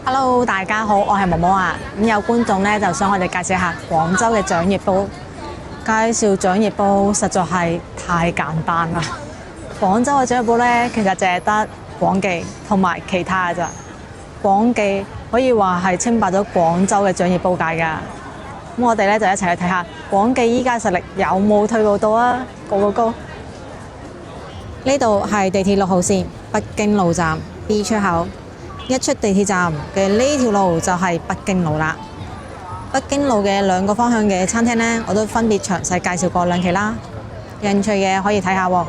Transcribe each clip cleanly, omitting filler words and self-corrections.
Hello，大家好，我係毛毛啊。有觀眾呢就想我哋介紹下廣州嘅掌葉煲。介紹掌葉煲實在係太簡單啦。廣州嘅掌葉煲呢，其實淨係得廣記同埋其他嘅咋。廣記可以話係稱霸咗廣州嘅掌葉煲界㗎。咁我哋呢就一齊去睇下廣記依家實力有冇退步到啊！Go！呢度係地鐵6號線北京路站 B 出口。一出地鐵站嘅呢條路就係北京路啦。北京路嘅兩個方向嘅餐廳呢，我都分別詳細介紹過兩期啦。有興趣嘅可以睇下喎。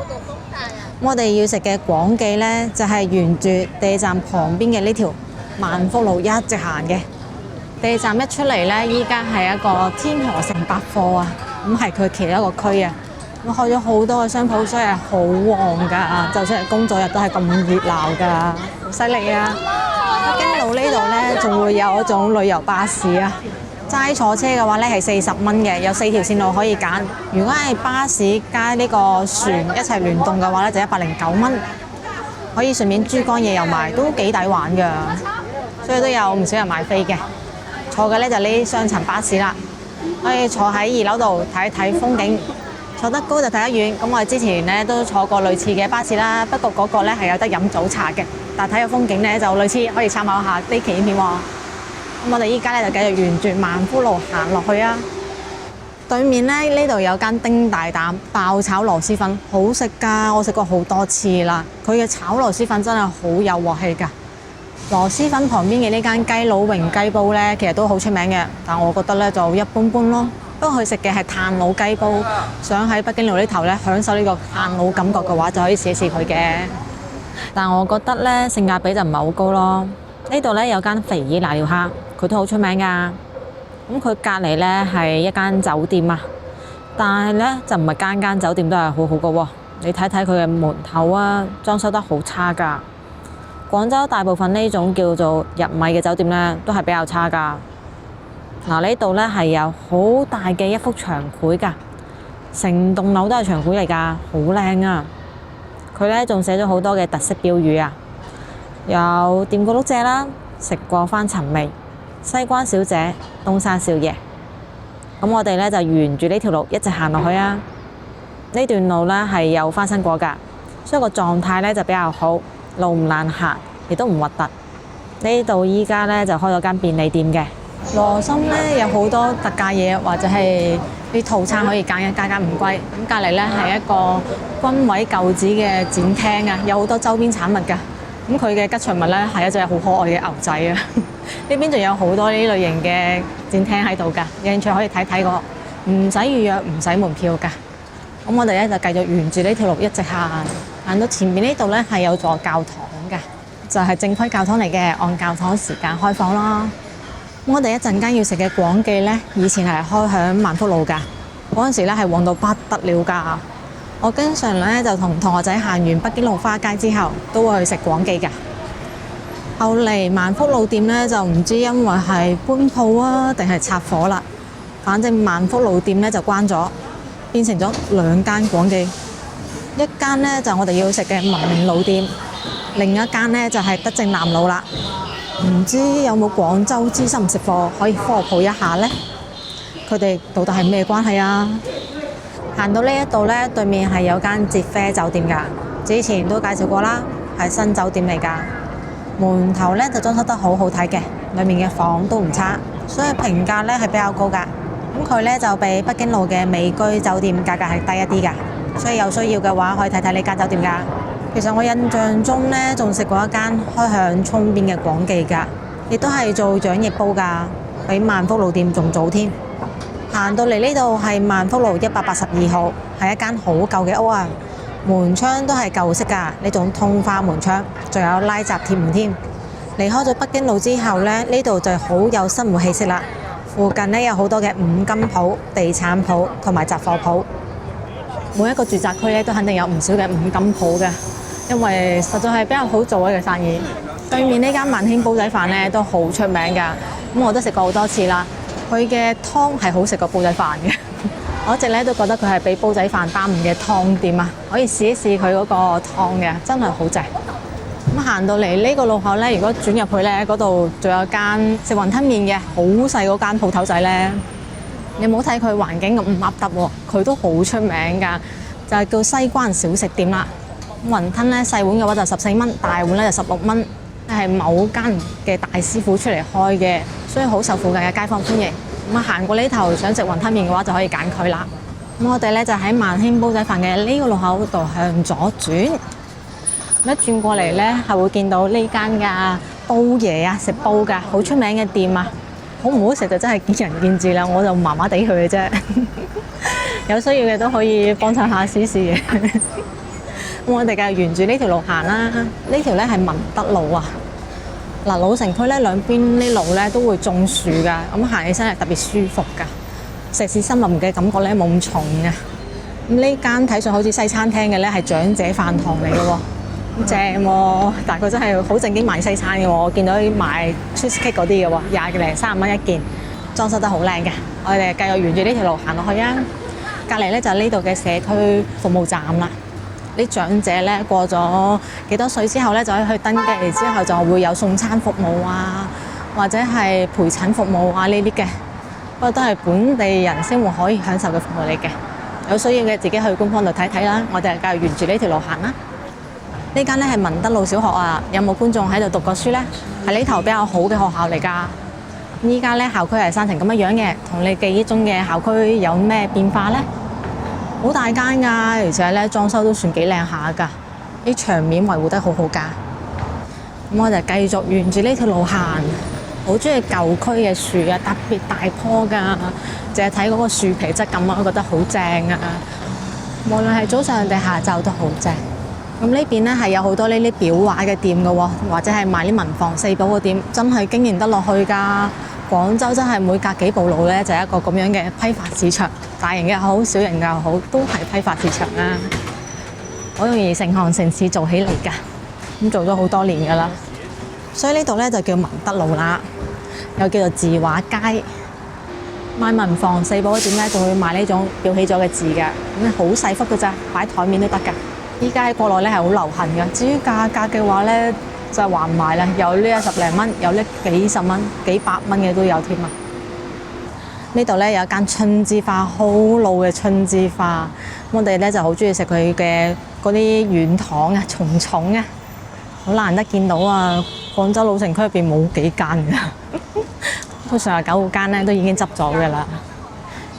我哋要食嘅廣記呢，就係沿住地鐵站旁邊嘅呢條萬福路一直行嘅。地鐵站一出嚟呢，依家係一個天河城百貨啊，咁係佢其中一個區啊。我開咗好多嘅商鋪，所以係好旺㗎。就算係工作日都係咁熱鬧㗎，好犀利啊！北京路呢度呢，仲會有一種旅遊巴士啊。齋坐車嘅話呢係40蚊嘅，有4條線路可以揀。如果係巴士加呢個船一齊聯動嘅話呢，就109蚊，可以順便珠江夜遊埋，都幾抵玩㗎。所以都有唔少人買飛嘅。坐嘅呢就呢啲雙層巴士啦，可以坐喺2樓度睇一睇風景。坐得高就睇得遠，咁我哋之前呢都坐過類似嘅巴士啦，不過嗰個呢係有得飲早茶嘅，但係睇個風景呢就類似，可以參考下呢期影片喎。咁我哋依家呢就繼續沿住萬福路行落去啊。對面呢度有間丁大膽爆炒螺絲粉，好食㗎，我食過好多次啦。佢嘅炒螺絲粉真係好有鑊氣㗎。螺絲粉旁邊嘅呢間雞佬榮雞煲呢，其實都好出名嘅，但我覺得呢就一般般咯。不過佢食嘅係炭爐雞煲，想喺北京路呢頭呢享受呢個炭爐感覺嘅話，就可以試一試佢嘅。但我覺得呢性價比就唔係好高咯。呢度呢有間肥姨瀨尿蝦，佢都好出名㗎。咁佢隔離呢係一間酒店啊，但係呢就唔係間間酒店都係好好嘅喎。你睇睇佢嘅門口啊，裝修得好差㗎。廣州大部分呢種叫做入米嘅酒店呢，都係比較差㗎。嗱，呢度呢係有好大嘅一幅牆繪㗎，成棟樓都係牆繪嚟㗎，好靚啊！佢呢仲寫咗好多嘅特色標語啊，有掂過碌蔗啦，食過翻尋味，西關小姐，東山少爺。咁我哋呢就沿住呢條路一直行落去啊。呢段路呢係有翻新過㗎，所以個狀態呢就比較好，路唔難行，亦都唔核突。呢度依家呢就開咗間便利店嘅。羅森呢有好多特價嘢，或者係啲套餐可以揀嘅，價格唔貴。咁隔離呢係一個軍委舊址嘅展廳啊，有好多周邊產物㗎。咁佢嘅吉祥物呢係一隻好可愛嘅牛仔啊。呢邊仲有好多呢類型嘅展廳喺度㗎，有興趣可以睇睇個，唔使預約，唔使門票㗎。咁我哋呢就繼續沿住呢條路一直行到前面呢度呢係有座教堂㗎，就係正規教堂嚟嘅，按教堂時間開放啦。我哋一陣間要食嘅廣記呢，以前係開響萬福路㗎，嗰陣時呢係旺到不得了㗎。我經常呢就同同學仔行完北京路花街之後，都會去食廣記㗎。後嚟萬福路店呢，就唔知因為係搬鋪啊定係拆夥啦，反正萬福路店呢就關咗，變成咗2間廣記，一間呢就我哋要食嘅文明路店，另一間呢就係德政南路啦。唔知有冇廣州資深食貨可以科普一下呢？佢哋到底係咩關係啊？行到呢一度呢，對面係有間捷啡酒店㗎，之前都介紹過啦，係新酒店嚟㗎。門頭呢就裝修得好好睇嘅，裡面嘅房都唔差，所以評價呢係比較高㗎。咁佢呢就比北京路嘅美居酒店價格係低一啲㗎，所以有需要嘅話可以睇睇呢間酒店㗎。其實我印象中呢，仲食過一間開響涌邊嘅廣記㗎，亦都係做掌葉煲㗎，比萬福路店仲早添。行到嚟呢度係萬福路182號，係一間好舊嘅屋啊，門窗都係舊式㗎，呢種通花門窗，仲有拉閘鐵門添。離開咗北京路之後呢，呢度就好有生活氣息啦。附近呢有好多嘅五金鋪、地產鋪同埋雜貨鋪，每一個住宅區呢都肯定有唔少嘅五金鋪嘅。因為實在係比較好做嘅生意。對面呢間萬興煲仔飯呢都好出名㗎，咁我都食過好多次啦。佢嘅湯係好食過煲仔飯嘅，我一直呢都覺得佢係比煲仔飯耽誤嘅湯店啊，可以試一試佢嗰個湯嘅，真係好正。咁行到嚟呢個路口咧，如果轉入去咧，嗰度仲有間食雲吞麵嘅，好細嗰間鋪頭仔咧。你冇睇佢環境咁唔噏得喎，佢都好出名㗎，就係叫西關小食店啦。雲吞咧細碗嘅話就14蚊，大碗咧就16蚊，係某間嘅大師傅出嚟開嘅，所以好受附近嘅街坊歡迎。咁行過呢頭想食雲吞麵嘅話，就可以揀佢啦。咁我哋咧就喺萬興煲仔飯嘅呢個路口度向左轉。一轉過嚟咧，係會見到呢間嘅煲爺啊，食煲㗎，好出名嘅店啊。好唔好食就真係見仁見智啦，我就麻麻地去嘅啫。有需要嘅都可以幫襯下試試嘅。咁我哋繼續沿住呢條路行啦。呢條咧係文德路啊。嗱，老城區咧兩邊啲路咧都會種樹㗎，咁行起身係特別舒服㗎。石屎森林嘅感覺咧冇咁重嘅。咁呢間睇上好似西餐廳嘅咧係長者飯堂嚟嘅喎。正喎，但係佢真係好正經賣西餐嘅喎，我見到賣 cheese cake 嗰啲嘅喎，20零30蚊一件，裝修得好靚嘅。我哋繼續沿住呢條路行落去啊，隔離咧就係呢度嘅社區服務站啦。啲長者咧過咗幾多歲之後咧，就可以去登記，之後就會有送餐服務啊，或者係陪診服務啊呢啲嘅，不過都係本地人先會可以享受嘅服務嚟嘅。有需要嘅自己去官方度睇睇啦。我哋繼續沿住呢條路行啦。呢間咧係文德路小學啊，有冇觀眾喺度讀過書呢？係呢頭比較好嘅學校嚟㗎。依家咧校區係生成咁樣嘅，同你記憶中嘅校區有咩變化呢？好大間㗎，而且咧裝修都算幾靚下㗎，啲牆面維護得好好㗎。咁我哋繼續沿住呢條路行，好中意舊區嘅樹啊，特別大棵㗎，淨係睇嗰個樹皮質感啊，我覺得好正啊！無論係早上定下晝都好正。咁呢邊咧係有好多呢啲裱畫嘅店嘅喎，或者係賣啲文房四寶嘅店，真係經營得落去㗎。廣州真係每隔幾步路咧就係一個咁樣嘅批發市場，大型嘅又好，小型嘅又好，都係批發市場啦。好容易成行成市做起嚟㗎，咁做咗好多年㗎啦。所以呢度咧就叫文德路啦，又叫做字畫街。賣文房四寶嘅店咧，仲會賣呢種裱起咗嘅字㗎，咁好細幅㗎咋，擺台面都得㗎。依家喺國內咧係好流行嘅。至於價格嘅話咧，就係話唔埋啦，有呢10零蚊，有呢幾十蚊、幾百蚊嘅都有添啊！呢度咧有一間春之花，好老嘅春之花。我哋咧就好中意食佢嘅嗰啲軟糖啊、蟲蟲啊，好難得見到啊！廣州老城區入邊冇幾間㗎，通常係9個間咧都已經執咗㗎啦。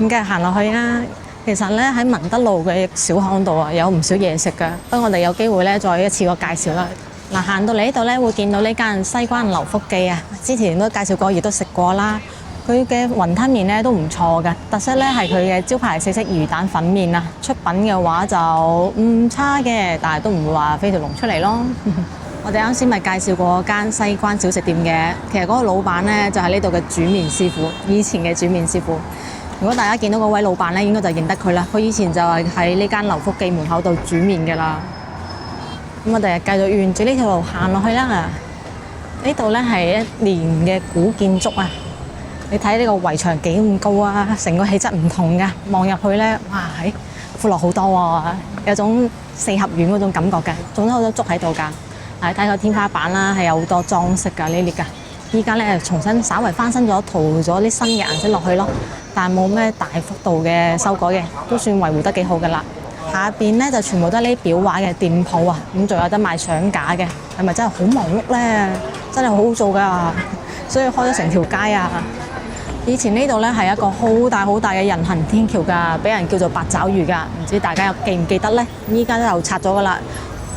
咁梗係行落去啊！其實咧喺文德路嘅小巷度啊，有唔少嘢食㗎。不過我哋有機會咧再一次過介紹啦。嗱，行到嚟呢度咧會見到呢間西關劉福記啊，之前都介紹過，亦都食過啦。佢嘅雲吞麵咧都唔錯㗎，特色咧係佢嘅招牌四色魚蛋粉麵啊。出品嘅話就唔差嘅，但係都唔會話飛條龍出嚟咯。我哋啱先咪介紹過間西關小食店嘅，其實嗰個老闆咧就係呢度嘅煮麵師傅，以前嘅煮麵師傅。如果大家見到嗰位老闆咧，應該就認得佢啦。佢以前就係喺呢間劉福記門口度煮麵嘅啦。咁我哋繼續沿住呢條路行落去啦。呢度咧係一年嘅古建築啊！你睇呢個圍牆幾咁高啊，成個氣質唔同㗎。望入去咧，哇，係闊落好多喎，有種四合院嗰種感覺㗎。種咗好多竹喺度㗎。睇個天花板啦，係有好多裝飾㗎呢啲㗎。依家咧重新稍為翻新咗，塗咗啲新嘅顏色落去咯，但冇咩大幅度嘅修改嘅，都算維護得幾好㗎啦。下邊咧就全部都係呢啲裱畫嘅店鋪啊，咁仲有得賣相架嘅，係咪真係好忙碌咧？真係好好做㗎，所以開咗成條街啊！以前呢度咧係一個好大好大嘅人行天橋㗎，俾人叫做八爪魚㗎，唔知大家記唔記得咧？依家都又拆咗㗎啦。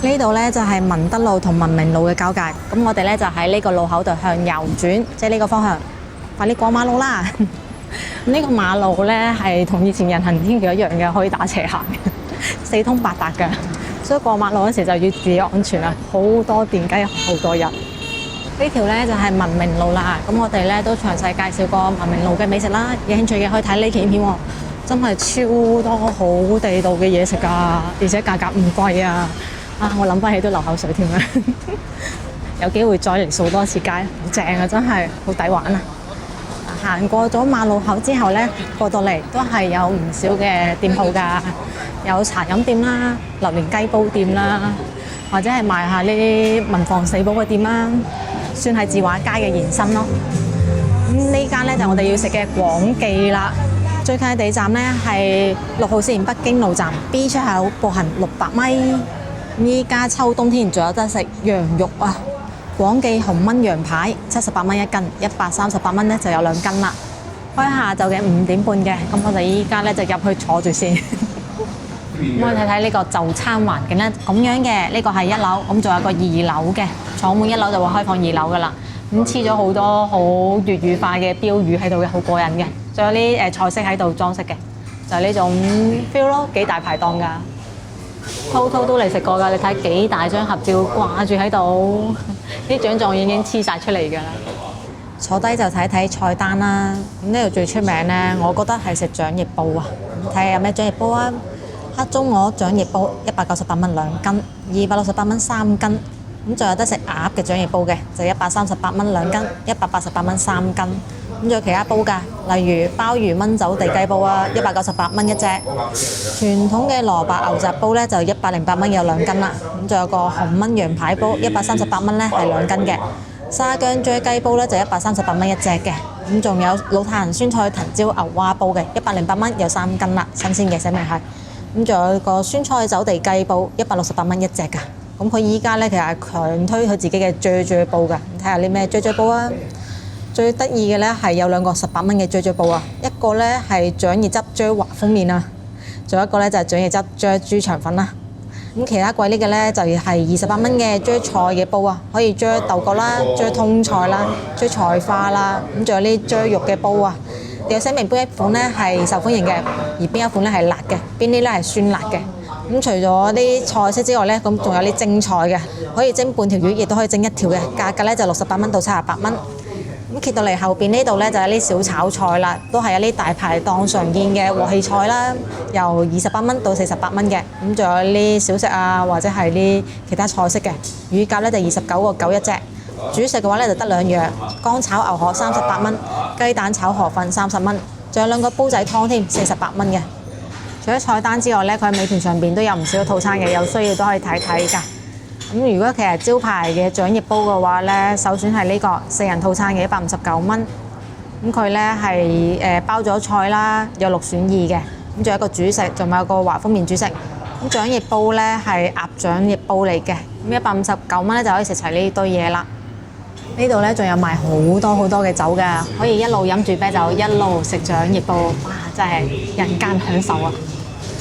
呢度咧就係文德路同文明路嘅交界，咁我哋咧就喺呢個路口度向右轉，即係呢個方向，快啲過馬路啦！呢個馬路咧係同以前人行天橋一樣嘅，可以打斜行嘅，四通八達㗎，所以過馬路嗰時就要注意安全啦。好多電雞，好多人。呢條咧就係文明路啦，咁我哋咧都詳細介紹過文明路嘅美食啦，有興趣嘅可以睇呢期影片喎，真係超多好地道嘅嘢食㗎，而且價格唔貴啊！我諗翻起都流口水添啊！有機會再嚟掃多次街，好正啊！真係好抵玩啊！行過咗馬路口之後咧，過到嚟都係有唔少嘅店鋪㗎，有茶飲店啦、榴蓮雞煲店啦，或者係賣下呢啲文房四寶嘅店啦，算係字畫街嘅延伸咯。咁呢間咧就我哋要食嘅廣記啦。最近嘅地站咧係6號線北京路站 B 出口，步行600米。依家秋冬天仲有得食羊肉啊！廣記紅燜羊排78蚊一斤，138蚊咧就有2斤啦。開下晝嘅5點半嘅，咁我哋依家咧就入去坐住先。咁我哋睇睇呢個就餐環境咧，咁樣嘅呢個係1樓，咁仲有個2樓嘅，坐滿1樓就會開放2樓噶啦。咁黐咗好多好粵語化嘅標語喺度嘅，好過癮嘅。仲有啲菜式喺度裝飾嘅，就係呢種 feel 咯，幾大排檔㗎。滔滔都嚟食過㗎，你睇幾大張合照掛住喺度，啲獎狀已經黐晒出嚟㗎啦。坐低就睇睇菜單啦。咁呢度最出名咧，我覺得係食掌翼煲啊。睇下有咩掌翼煲啊？黑中鵝掌翼煲198蚊2斤，268蚊3斤。咁仲有得食鴨嘅掌翼煲嘅，就138蚊2斤，188蚊3斤。咁仲有其他煲㗎，例如鮑魚燜走地雞煲啊，198蚊一隻。傳統嘅蘿蔔牛雜煲咧就108蚊有2斤啦。咁仲有個紅燜羊排煲138蚊咧係2斤嘅。沙薑啫雞煲咧就138蚊一隻嘅。咁仲有老太人酸菜藤椒牛蛙煲嘅108蚊有3斤啦，新鮮嘅寫明係。咁仲有個酸菜走地雞煲168蚊一隻㗎。咁佢依家咧其實係強推佢自己嘅啫煲㗎。睇下啲咩啫煲啊！最得意嘅咧係有2個18蚊嘅啫煲啊，一個咧係掌翼汁啫滑風麵啊，仲有一個咧就係掌翼汁啫豬腸粉啦。咁其他貴啲嘅咧就係28蚊嘅啫菜嘅煲啊，可以啫豆角啦、啫通菜啦、啫菜花啦，咁仲有呢啫肉嘅煲啊。有寫明邊一款咧係受歡迎嘅，而邊一款咧係辣嘅，邊啲咧係酸辣嘅。咁除咗啲菜式之外咧，咁仲有啲蒸菜嘅，可以蒸半條魚，亦都可以蒸1條嘅，價格咧就68蚊到78蚊。咁揭到嚟後邊呢度咧就係啲小炒菜啦，都係有啲大排檔常見嘅和氣菜啦，由28蚊到48蚊嘅。咁仲有啲小食啊，或者係啲其他菜式嘅。魚夾咧就29.9一隻。主食嘅話咧就得2樣，乾炒牛河38蚊，雞蛋炒河粉30蚊，仲有2個煲仔湯添，48蚊嘅。除咗菜單之外咧，佢喺美團上邊都有唔少套餐嘅，有需要都可以睇睇㗎。咁如果其實招牌嘅掌翼煲嘅話咧，首選係呢個4人套餐嘅159蚊。咁佢咧係包咗菜啦，有6選2嘅。咁仲有一個主食，仲有個華豐麵主食。咁掌翼煲咧係鴨掌翼煲嚟嘅，咁159蚊咧就可以食齊呢堆嘢啦。呢度咧仲有賣好多好多嘅酒㗎，可以一路飲住啤酒，一路食掌翼煲，哇！真係人間享受啊！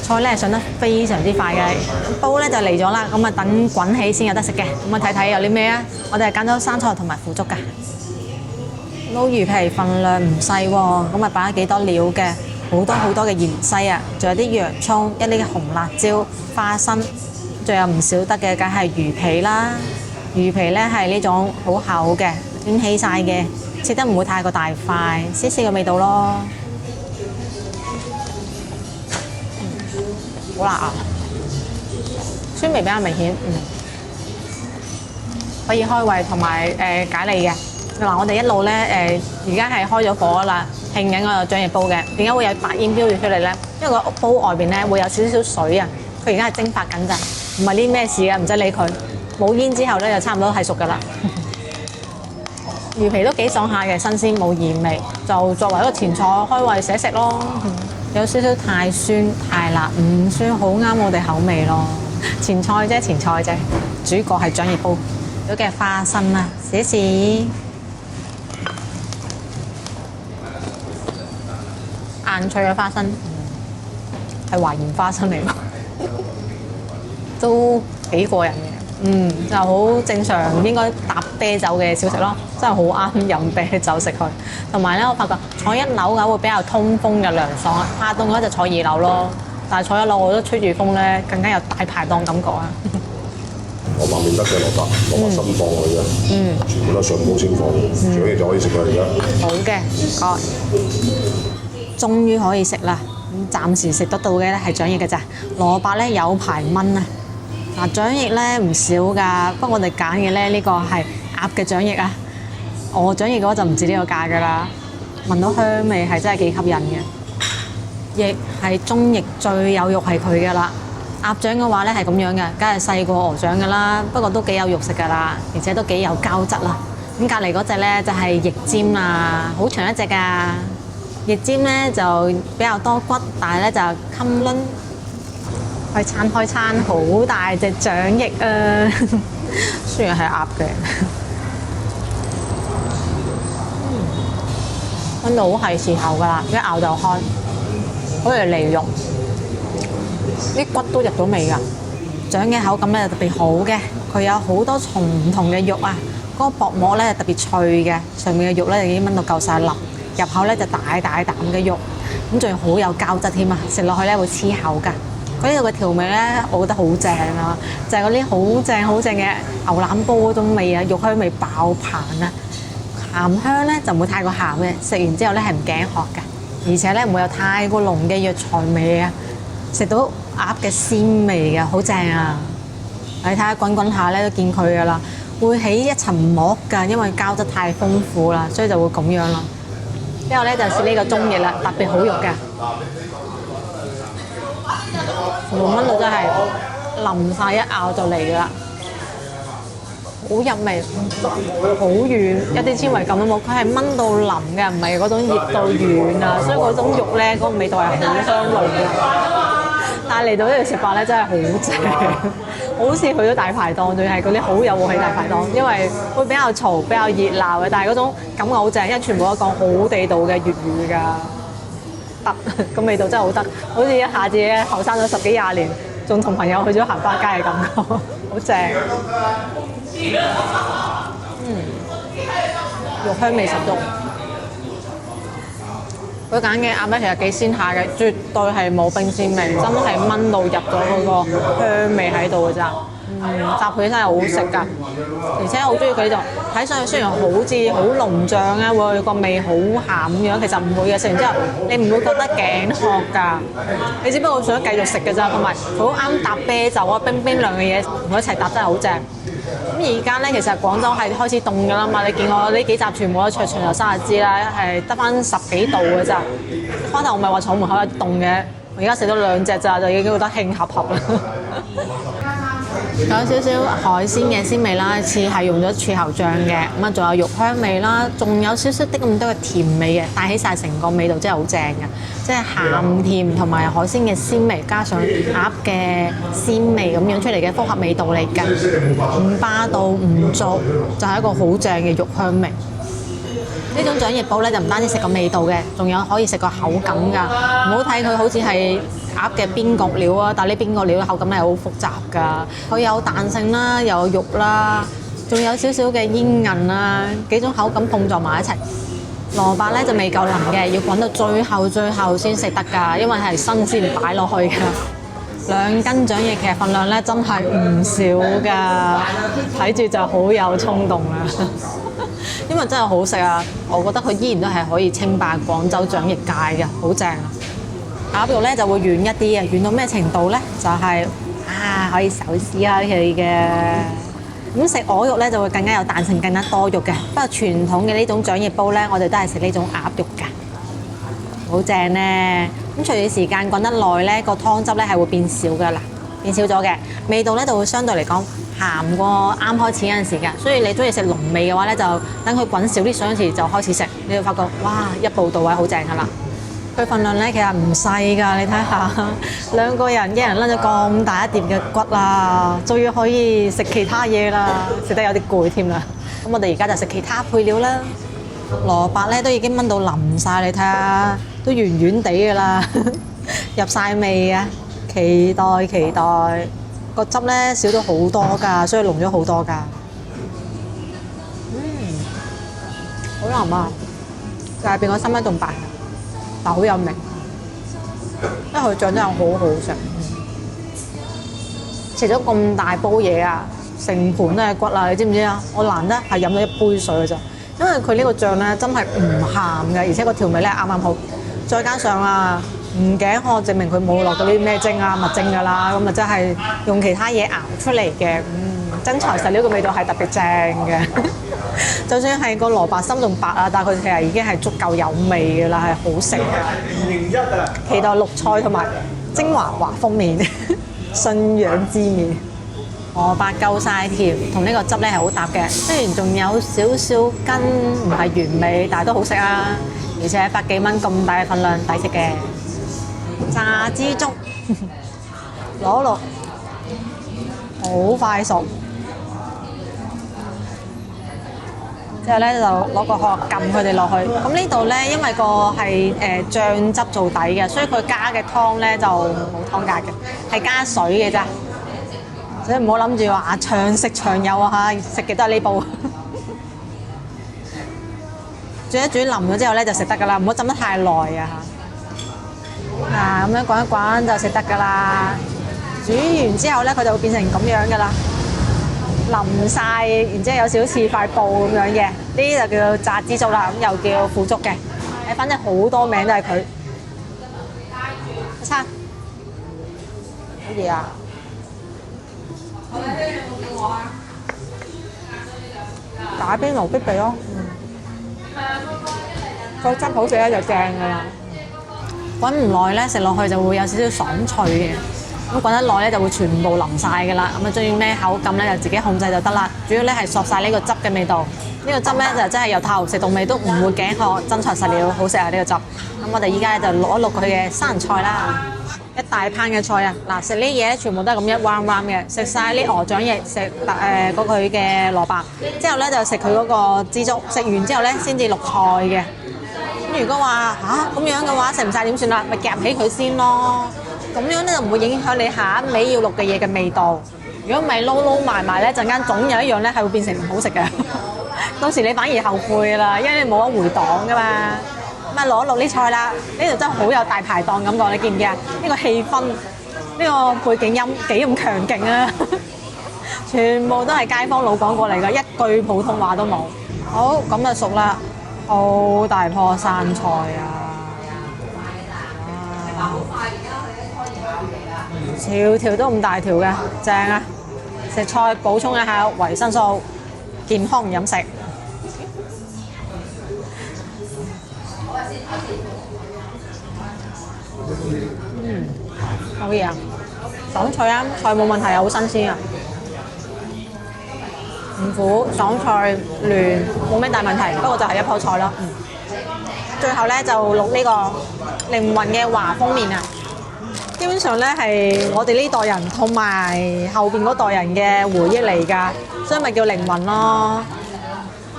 菜咧上得非常之快嘅，煲咧就嚟咗啦，咁啊等滾起先有得食嘅。咁啊睇睇有啲咩啊？我哋係揀咗生菜同埋腐竹㗎。撈魚皮份量唔細喎，咁啊擺咗幾多料嘅，好多好多嘅芫茜啊，仲有啲洋葱、一啲紅辣椒、花生，仲有唔少得嘅，梗係魚皮啦。魚皮咧係呢種好厚嘅，捲起晒嘅，切得唔會太過大塊，絲絲嘅味道咯。好辣啊！酸味比較明顯，可以開胃同埋解膩嘅。嗱，我哋一路咧而家係開咗火啦，興緊個掌翼煲嘅。點解會有白煙飆住出嚟咧？因為個煲外邊咧會有少少水啊，佢而家係蒸發緊咋，唔係啲咩事啊，唔使理佢。冇煙之後咧，就差唔多係熟㗎啦。魚皮都幾爽下嘅，新鮮冇鹽味，就作為一個前菜開胃寫食咯。有少少太酸太辣，唔算好啱我哋口味咯。前菜啫，前菜啫，主角係掌翼煲，有嘅花生啊，試一試。硬脆嘅花生，係華賢花生嚟㗎，都幾過癮嘅。就好正常，應該搭啤酒嘅小食咯，真係好啱飲啤酒食佢。同埋咧，我發覺坐1樓嘅會比較通風嘅涼爽，下棟嘅話就坐2樓咯。但係坐1樓我都吹住風咧，更加有大排檔感覺啊！我白面得嘅蘿蔔新放佢嘅，全部都上煲先放，煮嘢就可以食啦而家。好嘅，唔該。終於可以食啦！咁暫時食得到嘅咧係掌翼嘅咋，蘿蔔咧有排炆啊！嗱，掌翼咧唔少㗎，不過我哋揀嘅咧呢個係鴨嘅掌翼啊。鵝掌翼嘅話就唔止呢個價㗎啦，聞到香味係真係幾吸引嘅。翼係中翼最有肉係佢㗎啦，鴨掌嘅話咧係咁樣嘅，梗係細過鵝掌㗎啦，不過都幾有肉食㗎啦，而且都幾有膠質啦。咁隔離嗰隻咧就係翼尖啦，好長一隻㗎。翼尖咧就比較多骨，但係咧就襟攆。開餐，好大隻掌翼啊！雖然係鴨嘅，溫度好係時候㗎啦，一咬就開，好似嚟肉，啲骨都入到味㗎。掌嘅口感咧特別好嘅，佢有好多重唔同嘅肉啊，嗰個薄膜咧特別脆嘅，上面嘅肉咧已經炆到夠晒腍，入口咧就大啖嘅肉，咁仲要好有膠質添啊！食落去咧會黐口㗎。佢呢度嘅調味咧，我覺得好正啊！就係嗰啲好正嘅牛腩煲嗰種味啊，肉香味爆棚啊！鹹香咧就唔會太過鹹嘅，食完之後咧係唔頸渴嘅，而且咧唔會有太過濃嘅藥材味啊！食到鴨嘅鮮味嘅，好正啊！你睇下滾滾下咧都見佢噶啦，會起一層膜㗎，因為膠質太豐富啦，所以就會咁樣啦。之後咧就試呢個中翼啦，特別好肉嘅。6蚊到真係淋晒，一咬就嚟㗎啦，好入味，好軟，一啲纖維感都冇。佢係炆到腍嘅，唔係嗰種熱到軟啊，所以嗰種肉咧嗰個味道係好香濃嘅。但係嚟到呢度食法咧真係好正，好似去咗大排檔，仲係嗰啲好有鑊氣大排檔，因為會比較嘈、比較熱鬧嘅，但係嗰種感覺好正，因為全部都講好地道嘅粵語㗎。得個味道真係好得，好似一下子咧後生咗10幾20年，仲同朋友去咗行花街嘅感覺，好正。肉香味十足。佢揀嘅鴨咧其實幾鮮下嘅，絕對係冇冰鮮味，真係炆到入咗嗰個香味喺度㗎咋。搭配起身係好食㗎，而且好中意佢呢度。睇上去雖然好似好濃醬啊，會個味好鹹咁樣，其實唔會嘅。食完之後你唔會覺得頸渴㗎，你只不過想繼續食㗎咋。同埋佢好啱搭啤酒啊，冰冰涼嘅嘢同佢一齊搭真係好正。咁而家咧其實廣州係開始凍㗎啦嘛，你見我呢幾集全部都桌長油沙律枝啦，係得翻10幾度㗎咋。開頭我咪話坐門口有凍嘅，我而家食咗2隻咋，就已經覺得興合合啦。有少少海鮮嘅鮮味啦，似係用咗柱侯醬嘅，咁啊仲有肉香味啦，仲有少少啲咁多嘅甜味嘅，帶起晒成個味道真係好正嘅，即係鹹甜同埋海鮮嘅鮮味，加上鴨嘅鮮味咁樣出嚟嘅複合味道嚟㗎，唔霸道唔俗，就係一個好正嘅肉香味。呢種掌翼煲咧就唔單止食個味道嘅，仲有可以食個口感㗎。唔好睇佢好似係鴨嘅邊角料啊，但係呢邊角料口感係好複雜㗎。佢有彈性啦，又有肉啦，仲有少少嘅煙韌啦，幾種口感碰撞埋一齊。蘿蔔咧就未夠腍嘅，要滾到最後先食得㗎，因為係新鮮擺落去㗎。2斤掌翼其實份量咧真係唔少㗎，睇住就好有衝動啦。因為真係好食啊！我覺得佢依然都係可以稱霸廣州掌翼界嘅，好正啊！鴨肉咧就會軟一啲嘅，軟到咩程度咧？就係、可以手撕下佢嘅。咁食鵝肉咧就會更加有彈性，更加多肉嘅。不過傳統嘅呢種掌翼煲咧，我哋都係食呢種鴨肉㗎，好正咧！咁隨住時間滾得耐咧，個湯汁咧係會變少㗎啦，變少咗嘅味道咧就會相對嚟講鹹過啱開始嗰陣時嘅，所以你中意食濃味嘅話咧，就等佢滾少啲水嗰陣時就開始食，你會發覺哇一步到位好正㗎啦！佢份量咧其實唔細㗎，你睇下2個人一人拎咗咁大一碟嘅骨啦，終於可以食其他嘢啦，食得有啲攰添啦。咁我哋而家就食其他配料啦。蘿蔔咧都已經炆到腍晒，你睇下都圓圓地㗎啦，入晒味啊！期待。個汁咧少咗好多㗎，所以濃咗好多㗎。好腍啊！但係變個深一仲白，但好有味。因為佢醬真係好好食。食咗咁大煲嘢啊，成盤都係骨啊！你知唔知啊？我難得係飲咗1杯水㗎咋，因為佢呢個醬咧真係唔鹹嘅，而且個調味咧啱啱好，再加上啊〜唔頸渴，證明佢冇落到啲咩精啊、物精㗎啦，咁啊真係用其他嘢熬出嚟嘅，真材實料嘅味道係特別正嘅。就算係個蘿蔔心仲白啊，但係佢其實已經係足夠有味㗎啦，係好食嘅。期待綠菜同埋精華華豐麵。信仰之麵，蘿蔔夠晒甜，同呢個汁咧係好搭嘅。雖然仲有少少筋唔係完美，但係都好食啊！而且100幾蚊咁大嘅份量，抵食嘅。炸枝竹，攞落好快熟。之後咧就攞個殼撳佢哋落去。咁呢度咧，因為個係醬汁做底嘅，所以佢加嘅湯咧就冇湯格嘅，係加水嘅咋。所以唔好諗住話長食長有啊嚇，食極都係呢煲。煮一煮腍咗之後咧就食得㗎啦，唔好浸得太耐啊嚇。嗱咁樣滾一滾就食得㗎啦。煮完之後咧，佢就會變成咁樣㗎啦。淋晒，然之後有少少似塊布咁樣嘅，呢啲就叫做炸枝竹啦，咁又叫腐竹嘅，反正好多名都係佢。一餐乜嘢啊？打邊爐必備咯，個汁好食咧就正㗎啦。滾唔耐咧，食落去就會有少少爽脆嘅。咁滾得耐咧就會全部淋晒㗎啦，咁啊中意咩口感咧就自己控制就得啦。主要咧係索晒呢個汁嘅味道，呢個汁咧就真係由頭食到尾都唔會頸渴，真材實料，好食啊呢個汁。咁我哋依家就淥一淥佢嘅生菜啦，一大盤嘅菜啊！嗱，食呢嘢咧全部都係咁一彎彎嘅，食晒啲鵝掌翼，食嗰佢嘅蘿蔔，之後咧就食佢嗰個枝竹，食完之後咧先至淥菜嘅。咁如果話咁樣嘅話食唔晒點算啦？咪夾起佢先咯。咁樣咧就唔會影響你下一味要錄嘅嘢嘅味道。如果唔係撈埋咧，陣間總有一樣咧係會變成唔好食嘅。到時你反而後悔啦，因為你冇得回檔噶嘛。咁啊攞啲菜啦，呢度真係好有大排檔感覺，你見唔見啊？呢個氣氛，呢個背景音幾咁強勁啊！全部都係街坊老廣過嚟㗎，一句普通話都冇。好，咁就熟啦，好大棵生菜啊！條條都咁大條嘅，正啊！食菜補充一下維生素，健康飲食。好嘢啊！爽脆啊，菜冇問題啊，好新鮮啊，唔苦，爽脆嫩，冇咩大問題。不過就係一棵菜咯。最後咧就淥呢個靈魂嘅華豐麵啊！基本上咧係我哋呢代人同埋後邊嗰代人嘅回憶嚟㗎，所以咪叫靈魂咯。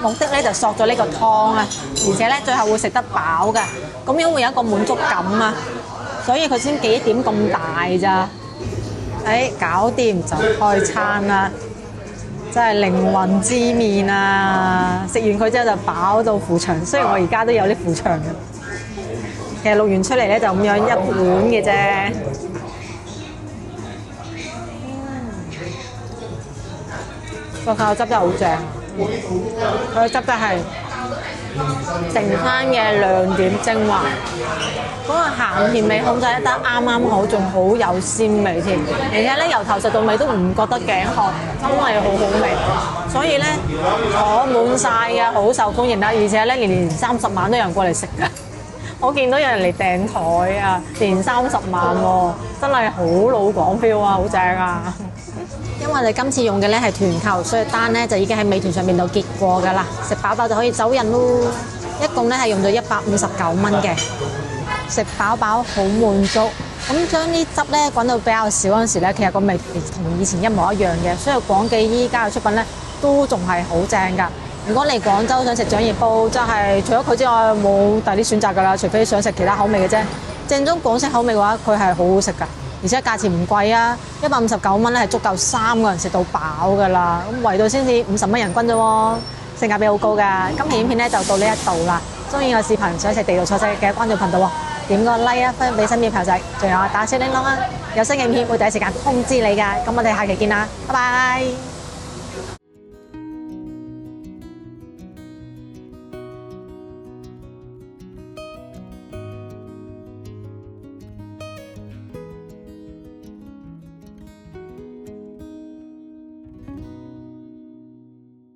目的咧就索咗呢個湯啊，而且咧最後會食得飽㗎，咁樣會有一個滿足感啊，所以佢先幾點咁大咋？搞掂就開餐啦，真係靈魂之麵啊！食完佢之後就飽到扶牆，雖然我而家都有啲扶牆嘅。其實錄完出嚟咧就咁樣一碗嘅啫。個烤汁真係好正，佢個汁真係成餐嘅亮點精華，嗰個鹹甜味控制得啱啱好，仲好有鮮味添。而且咧由頭食到尾都唔覺得頸渴，真係好好味。所以咧坐滿晒嘅，好受歡迎啦。而且咧年30晚都有人過嚟食㗎。我見到有人嚟訂台啊，年30晚喎，真係好老廣 feel 啊，好正啊！因為我哋今次用嘅咧係團購，所以單咧就已經喺美團上面度結過㗎啦，食飽飽就可以走人咯。一共咧係用咗159蚊嘅，食飽飽好滿足。咁將啲汁咧滾到比較少嗰陣時咧，其實個味同以前一模一樣嘅，所以廣記依家嘅出品咧都仲係好正㗎。如果嚟廣州想食掌葉煲，真係除咗佢之外冇第啲選擇㗎啦，除非想食其他口味嘅啫。正宗廣式口味嘅話，佢係好好食㗎，而且價錢唔貴啊，159蚊咧係足夠3個人食到飽㗎啦。咁圍到先至50蚊人均啫喎，性價比好高㗎。今期影片咧就到呢一度啦。中意我視頻想食地道菜式嘅關注頻道喎，點個 like 啊，分享俾身邊朋友仔，仲有打小鈴鐺啊，有新影片會第一時間通知你㗎。咁我哋下期見啦，拜拜。